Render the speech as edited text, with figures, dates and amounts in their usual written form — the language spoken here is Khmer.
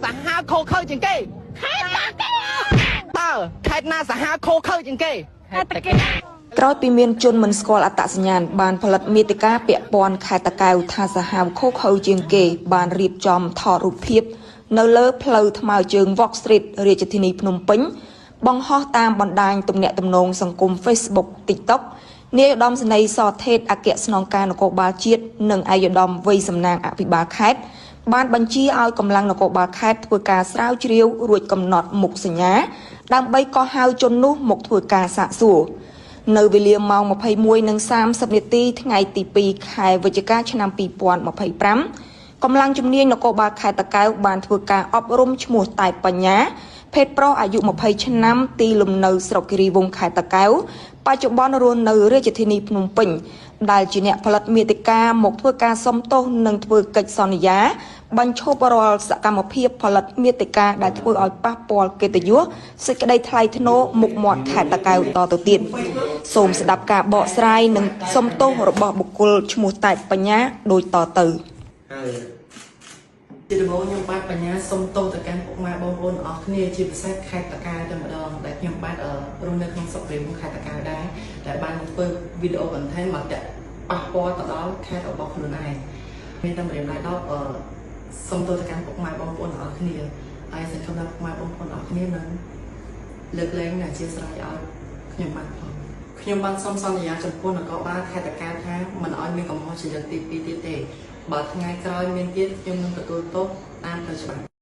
สหาโคเข้าจังเก้ខេត្តណាសាហាខូខើជាងគេក្រោយពីមានជនមិនស្គាល់អត្តសញ្ញាណបានផលិតមាតិកាពាក់ព័ន្ធខេត្តតាកែវថាសាហាវខូខើជាងគេបានរៀបចំថតរូបភាពនៅលើផ្លូវថ្មើរជើង Vok Street រាជធានីភ្នំពេញបង្ហោះតាមបណ្ដាញទំនាក់ទំនងសង្គម Facebook TikTok នាយឧត្តមសេនីយ៍សថេតអគ្គស្នងការនគរបាលជាតិនិងឯកឧត្តមវ័យសំណាងអភិបាលខេត្តបានបញ្ជាឲ្យកម្លាំងនគរបាលខេត្តធ្វើការស្រាវជ្រាវរួចកំណត់មុខសញ្ញាដើម្បីកោះហៅជននោះមកធ្វើការសាកសួរនៅវេលាម៉ោង 21:30 នាទីថ្ងៃទី 2 ខែវិច្ឆិកាឆ្នាំ 2025 កម្លាំងជំនាញនគរបាលខេត្តតាកែវបានធ្វើការអប់រំឈ្មោះតែបញ្ញាភេទប្រុសអាយុ 20 ឆ្នាំទីលំនៅស្រុកគិរីវង្សខេត្តតាកែវបច្ចុប្បន្នរស់នៅរាជធានីភ្នំពេញដែលជាអ្នកផលិតមាតិកាមកធ្វើការសុំទោសនិងធ្វើកិច្ចសន្យាបញ្ឈប់រាល់សកម្មភាពផលិតមាតិកាដែលធ្វើឲ្យប៉ះពាល់កិត្តិយសសេចក្តីថ្លៃថ្នូរមុខមាត់ខេត្តតាកែវតទៅទៀតសូមស្ដាប់ការបកស្រាយនិងសុំទោសរបស់បុគ្គលឈ្មោះតែបញ្ញាដូចតទៅជាដំបូងខ្ញុំបាទបញ្ញាសុំទោសទៅកាន់ពុកម៉ែបងប្អូនអស់គ្នាជាពិសេសខេត្តតាកែវតែម្ដងដែលខ្ញុំបាទរស់នៅក្នុងស្រុកព្រៃវង្សខេត្តតាកែវដែរដែលបានធ្វើវីដេអូ content មកតាក់ប៉ះពាល់ទៅដល់ខេត្តរបស់ខ្លួនឯងមានតែម្រាមដៃដល់សុំទោសទៅកាន់ពុកម៉ែបងប្អូនអស់គ្នាហើយសង្ឃឹមថាពុកម៉ែបងប្អូនអស់គ្នានឹងលើកលែងនិងអធិស្ឋានឲ្យខ្ញុំបាទផងខ្ញុំបានសុំសន្យាចំពោះនគរបាលខេត្តតាកែវថាមិនឲ្យមានកំហុសជាលើកទី 2 ទៀតទេបើថ្ងៃក្រោយមានទៀតខ្ញុំនឹងទទួលទោសតាមផ្លូវច្បាប់